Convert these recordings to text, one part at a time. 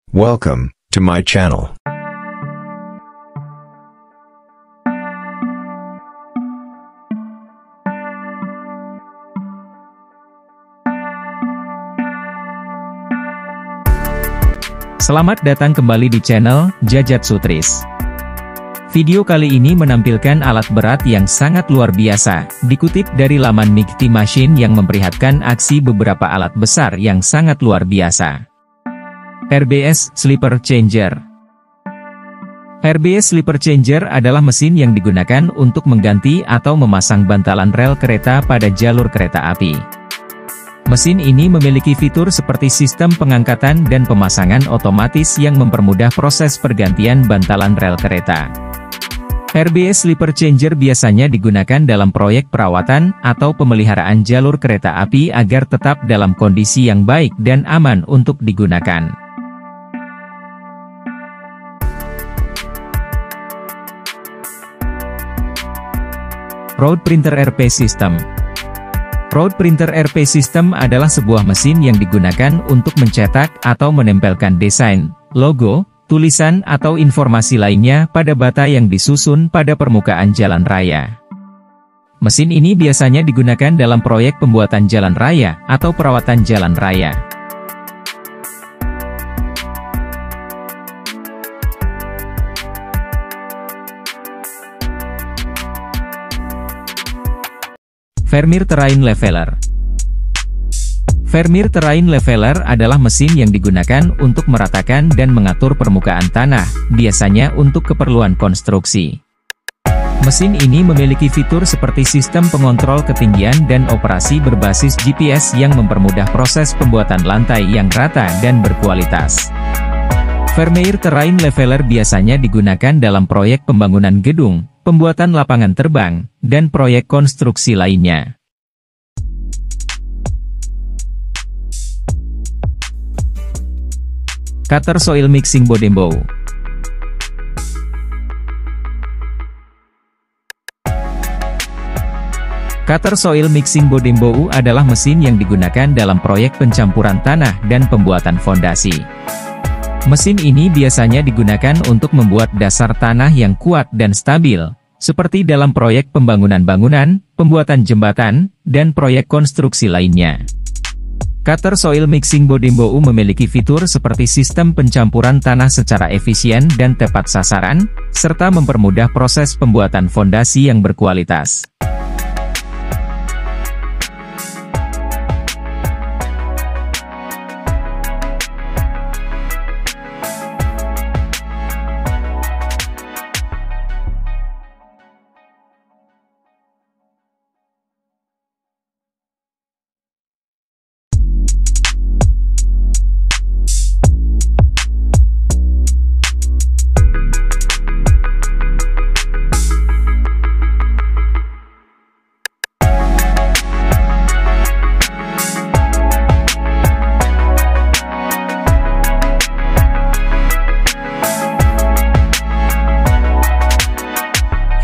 Welcome to my channel. Selamat datang kembali di channel Jajat Sutris. Video kali ini menampilkan alat berat yang sangat luar biasa, dikutip dari laman Mighty Machine yang memperlihatkan aksi beberapa alat besar yang sangat luar biasa. RBS Sleeper Changer. RBS Sleeper Changer adalah mesin yang digunakan untuk mengganti atau memasang bantalan rel kereta pada jalur kereta api. Mesin ini memiliki fitur seperti sistem pengangkatan dan pemasangan otomatis yang mempermudah proses pergantian bantalan rel kereta. RBS Sleeper Changer biasanya digunakan dalam proyek perawatan atau pemeliharaan jalur kereta api agar tetap dalam kondisi yang baik dan aman untuk digunakan. Road Printer RP System. Road Printer RP System adalah sebuah mesin yang digunakan untuk mencetak atau menempelkan desain, logo, tulisan atau informasi lainnya pada bata yang disusun pada permukaan jalan raya. Mesin ini biasanya digunakan dalam proyek pembuatan jalan raya atau perawatan jalan raya. Vermeer Terrain Leveler. Vermeer Terrain Leveler adalah mesin yang digunakan untuk meratakan dan mengatur permukaan tanah, biasanya untuk keperluan konstruksi. Mesin ini memiliki fitur seperti sistem pengontrol ketinggian dan operasi berbasis GPS yang mempermudah proses pembuatan lantai yang rata dan berkualitas. Vermeer Terrain Leveler biasanya digunakan dalam proyek pembangunan gedung, pembuatan lapangan terbang, dan proyek konstruksi lainnya. Cutter Soil Mixing Bodembow. Cutter Soil Mixing Bodembow adalah mesin yang digunakan dalam proyek pencampuran tanah dan pembuatan fondasi. Mesin ini biasanya digunakan untuk membuat dasar tanah yang kuat dan stabil, seperti dalam proyek pembangunan bangunan, pembuatan jembatan, dan proyek konstruksi lainnya. Cutter Soil Mixing Bodembow memiliki fitur seperti sistem pencampuran tanah secara efisien dan tepat sasaran, serta mempermudah proses pembuatan fondasi yang berkualitas.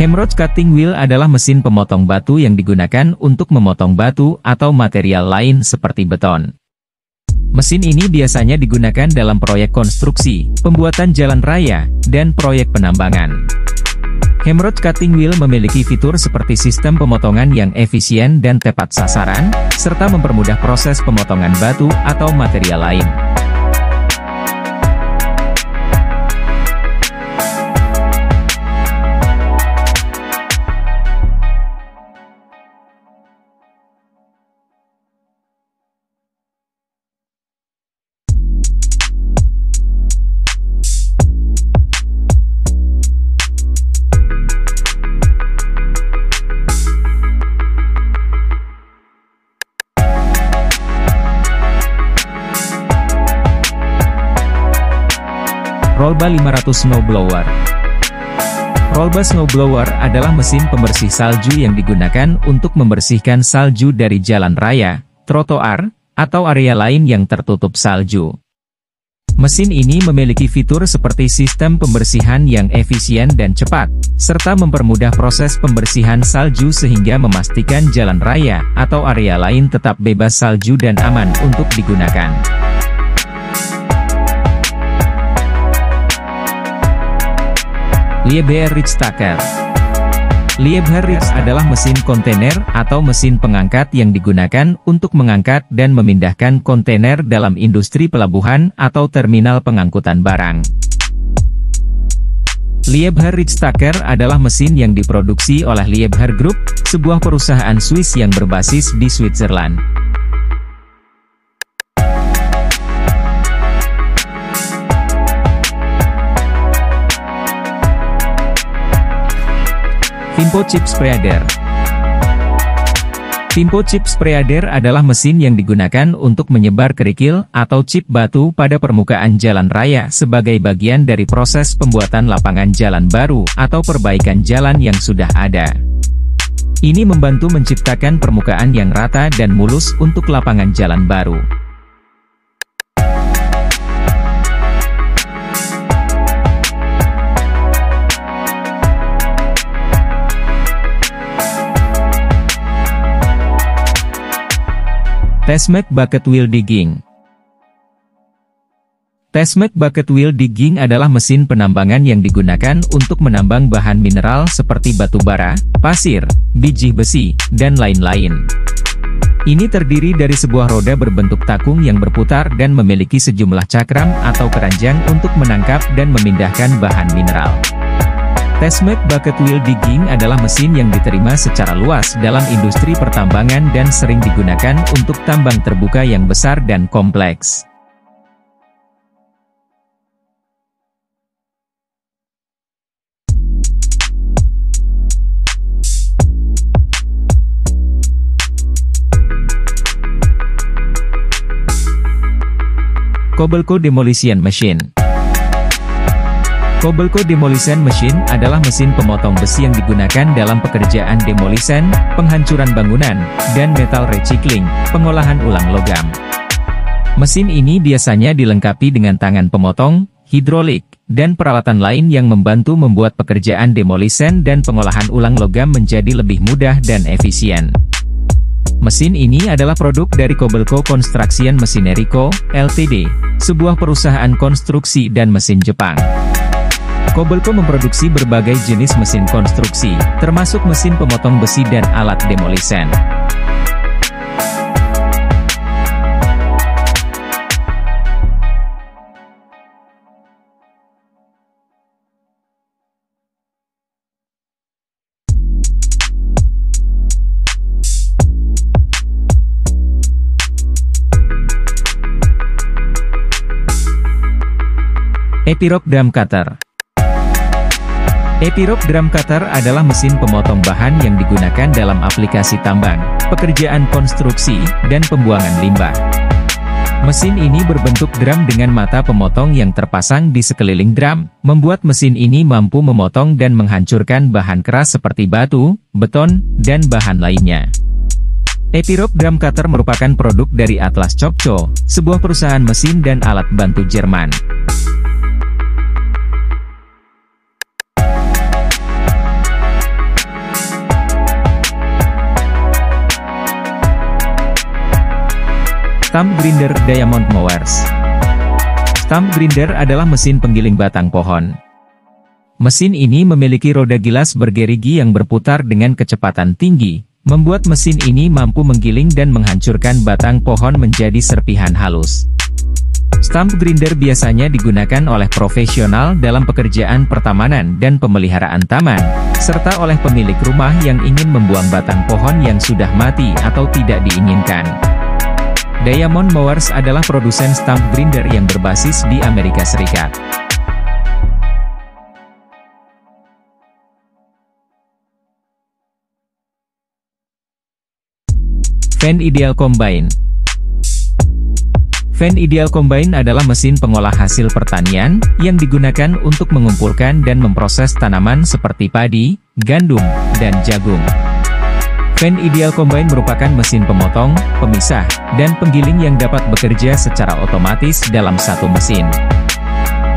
Hemorrhoid Cutting Wheel adalah mesin pemotong batu yang digunakan untuk memotong batu atau material lain seperti beton. Mesin ini biasanya digunakan dalam proyek konstruksi, pembuatan jalan raya, dan proyek penambangan. Hemorrhoid Cutting Wheel memiliki fitur seperti sistem pemotongan yang efisien dan tepat sasaran, serta mempermudah proses pemotongan batu atau material lain. Rollbar 500 Snowblower. Rollbar Snowblower adalah mesin pembersih salju yang digunakan untuk membersihkan salju dari jalan raya, trotoar, atau area lain yang tertutup salju. Mesin ini memiliki fitur seperti sistem pembersihan yang efisien dan cepat, serta mempermudah proses pembersihan salju sehingga memastikan jalan raya atau area lain tetap bebas salju dan aman untuk digunakan. Liebherr-Richtstacker. Liebherr-Richt adalah mesin kontainer atau mesin pengangkat yang digunakan untuk mengangkat dan memindahkan kontainer dalam industri pelabuhan atau terminal pengangkutan barang. Liebherr-Richtstacker adalah mesin yang diproduksi oleh Liebherr Group, sebuah perusahaan Swiss yang berbasis di Switzerland. Vimpo Chip Spreader. Vimpo Chip Spreader adalah mesin yang digunakan untuk menyebar kerikil atau chip batu pada permukaan jalan raya sebagai bagian dari proses pembuatan lapangan jalan baru atau perbaikan jalan yang sudah ada. Ini membantu menciptakan permukaan yang rata dan mulus untuk lapangan jalan baru. Tesmac Bucket Wheel Digging. Tesmac Bucket Wheel Digging adalah mesin penambangan yang digunakan untuk menambang bahan mineral seperti batu bara, pasir, biji besi, dan lain-lain. Ini terdiri dari sebuah roda berbentuk takung yang berputar dan memiliki sejumlah cakram atau keranjang untuk menangkap dan memindahkan bahan mineral. Tesmac Bucket Wheel Digging adalah mesin yang diterima secara luas dalam industri pertambangan dan sering digunakan untuk tambang terbuka yang besar dan kompleks. Kobelco Demolition Machine. Kobelco Demolition Machine adalah mesin pemotong besi yang digunakan dalam pekerjaan demolition, penghancuran bangunan, dan metal recycling, pengolahan ulang logam. Mesin ini biasanya dilengkapi dengan tangan pemotong, hidrolik, dan peralatan lain yang membantu membuat pekerjaan demolition dan pengolahan ulang logam menjadi lebih mudah dan efisien. Mesin ini adalah produk dari Kobelco Construction Machinery Co., Ltd., sebuah perusahaan konstruksi dan mesin Jepang. Kobelco memproduksi berbagai jenis mesin konstruksi, termasuk mesin pemotong besi dan alat demolition. Epiroc Drum Cutter. Epiroc Drum Cutter adalah mesin pemotong bahan yang digunakan dalam aplikasi tambang, pekerjaan konstruksi, dan pembuangan limbah. Mesin ini berbentuk drum dengan mata pemotong yang terpasang di sekeliling drum, membuat mesin ini mampu memotong dan menghancurkan bahan keras seperti batu, beton, dan bahan lainnya. Epiroc Drum Cutter merupakan produk dari Atlas Copco, sebuah perusahaan mesin dan alat bantu Jerman. Stump Grinder Diamond Mowers. Stump grinder adalah mesin penggiling batang pohon. Mesin ini memiliki roda gilas bergerigi yang berputar dengan kecepatan tinggi, membuat mesin ini mampu menggiling dan menghancurkan batang pohon menjadi serpihan halus. Stump grinder biasanya digunakan oleh profesional dalam pekerjaan pertamanan dan pemeliharaan taman, serta oleh pemilik rumah yang ingin membuang batang pohon yang sudah mati atau tidak diinginkan. Diamond Mowers adalah produsen stump grinder yang berbasis di Amerika Serikat. Van Ideal Combine. Van Ideal Combine adalah mesin pengolah hasil pertanian, yang digunakan untuk mengumpulkan dan memproses tanaman seperti padi, gandum, dan jagung. Van Ideal Combine merupakan mesin pemotong, pemisah, dan penggiling yang dapat bekerja secara otomatis dalam satu mesin.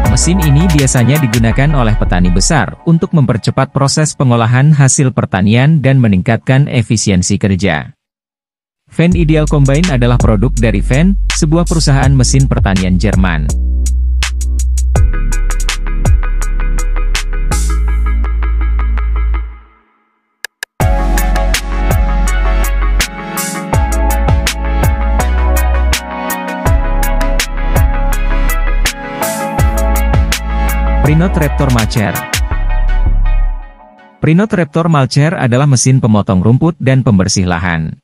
Mesin ini biasanya digunakan oleh petani besar untuk mempercepat proses pengolahan hasil pertanian dan meningkatkan efisiensi kerja. Van Ideal Combine adalah produk dari Van, sebuah perusahaan mesin pertanian Jerman. Prinotraptor Mulcher. Prinotraptor Mulcher adalah mesin pemotong rumput dan pembersih lahan.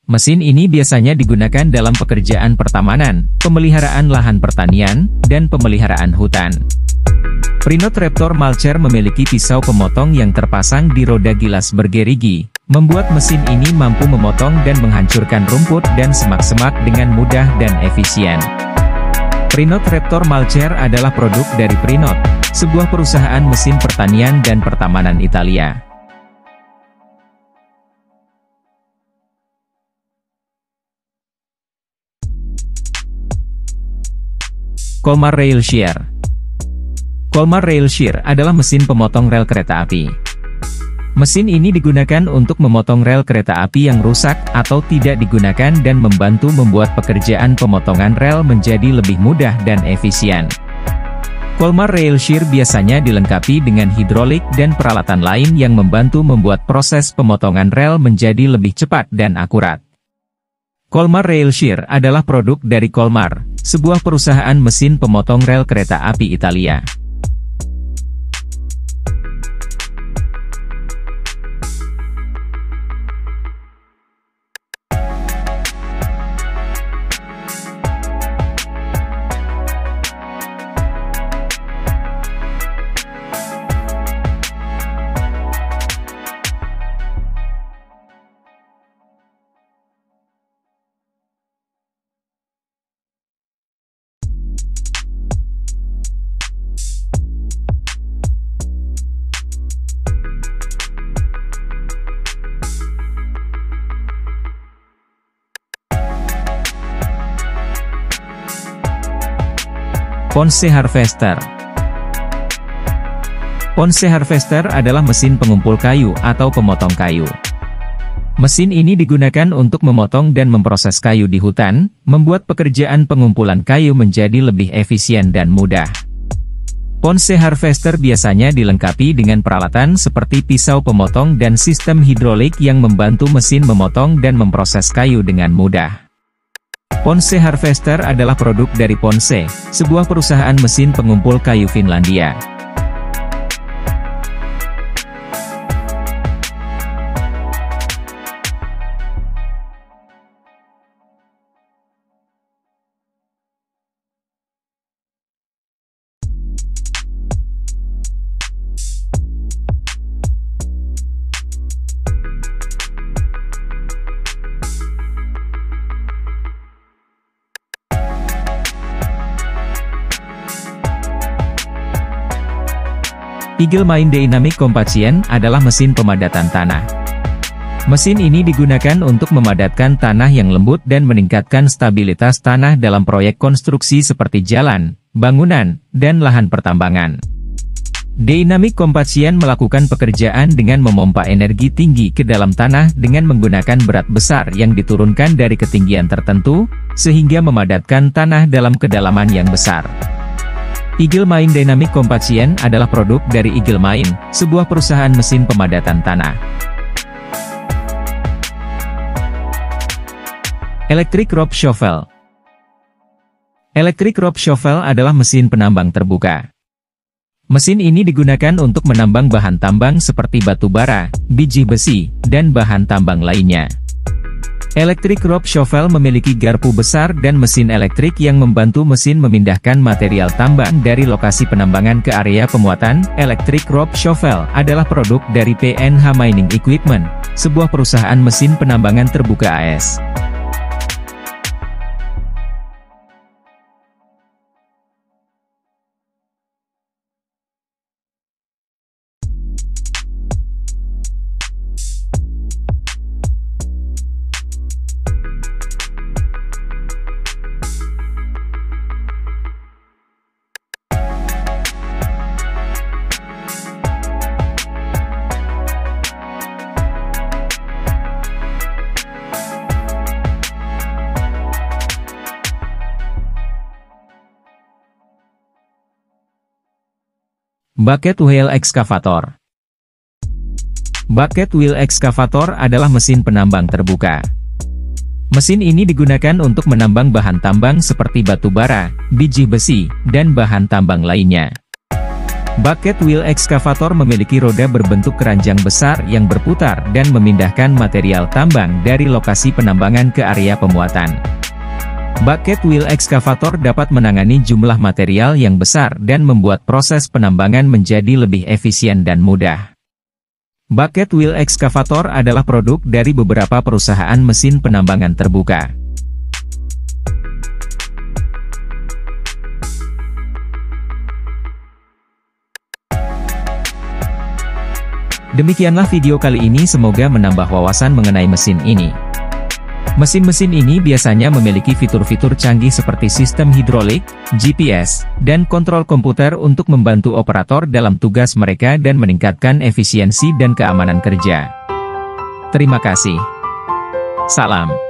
Mesin ini biasanya digunakan dalam pekerjaan pertamanan, pemeliharaan lahan pertanian, dan pemeliharaan hutan. Prinotraptor Mulcher memiliki pisau pemotong yang terpasang di roda gilas bergerigi, membuat mesin ini mampu memotong dan menghancurkan rumput dan semak-semak dengan mudah dan efisien. Prinotraptor Mulcher adalah produk dari Prinot, sebuah perusahaan mesin pertanian dan pertamanan Italia. Kolmar Rail Shear. Kolmar Rail Shear adalah mesin pemotong rel kereta api. Mesin ini digunakan untuk memotong rel kereta api yang rusak atau tidak digunakan dan membantu membuat pekerjaan pemotongan rel menjadi lebih mudah dan efisien. Kolmar Rail Shear biasanya dilengkapi dengan hidrolik dan peralatan lain yang membantu membuat proses pemotongan rel menjadi lebih cepat dan akurat. Kolmar Rail Shear adalah produk dari Kolmar, sebuah perusahaan mesin pemotong rel kereta api Italia. Ponce Harvester. Ponce Harvester adalah mesin pengumpul kayu atau pemotong kayu. Mesin ini digunakan untuk memotong dan memproses kayu di hutan, membuat pekerjaan pengumpulan kayu menjadi lebih efisien dan mudah. Ponce Harvester biasanya dilengkapi dengan peralatan seperti pisau pemotong dan sistem hidrolik yang membantu mesin memotong dan memproses kayu dengan mudah. Ponce Harvester adalah produk dari Ponce, sebuah perusahaan mesin pengumpul kayu Finlandia. Eagle Mine Dynamic Compaction adalah mesin pemadatan tanah. Mesin ini digunakan untuk memadatkan tanah yang lembut dan meningkatkan stabilitas tanah dalam proyek konstruksi seperti jalan, bangunan, dan lahan pertambangan. Dynamic Compaction melakukan pekerjaan dengan memompa energi tinggi ke dalam tanah dengan menggunakan berat besar yang diturunkan dari ketinggian tertentu, sehingga memadatkan tanah dalam kedalaman yang besar. Eagle Mine Dynamic Compaction adalah produk dari Eagle Mine, sebuah perusahaan mesin pemadatan tanah. Electric Rope Shovel. Electric Rope Shovel adalah mesin penambang terbuka. Mesin ini digunakan untuk menambang bahan tambang seperti batu bara, biji besi, dan bahan tambang lainnya. Electric Rope Shovel memiliki garpu besar dan mesin elektrik yang membantu mesin memindahkan material tambang dari lokasi penambangan ke area pemuatan. Electric Rope Shovel adalah produk dari PNH Mining Equipment, sebuah perusahaan mesin penambangan terbuka AS. Bucket Wheel Excavator. Bucket Wheel Excavator adalah mesin penambang terbuka. Mesin ini digunakan untuk menambang bahan tambang seperti batu bara, biji besi, dan bahan tambang lainnya. Bucket wheel excavator memiliki roda berbentuk keranjang besar yang berputar dan memindahkan material tambang dari lokasi penambangan ke area pemuatan. Bucket wheel excavator dapat menangani jumlah material yang besar dan membuat proses penambangan menjadi lebih efisien dan mudah. Bucket wheel excavator adalah produk dari beberapa perusahaan mesin penambangan terbuka. Demikianlah video kali ini, semoga menambah wawasan mengenai mesin ini. Mesin-mesin ini biasanya memiliki fitur-fitur canggih seperti sistem hidrolik, GPS, dan kontrol komputer untuk membantu operator dalam tugas mereka dan meningkatkan efisiensi dan keamanan kerja. Terima kasih. Salam.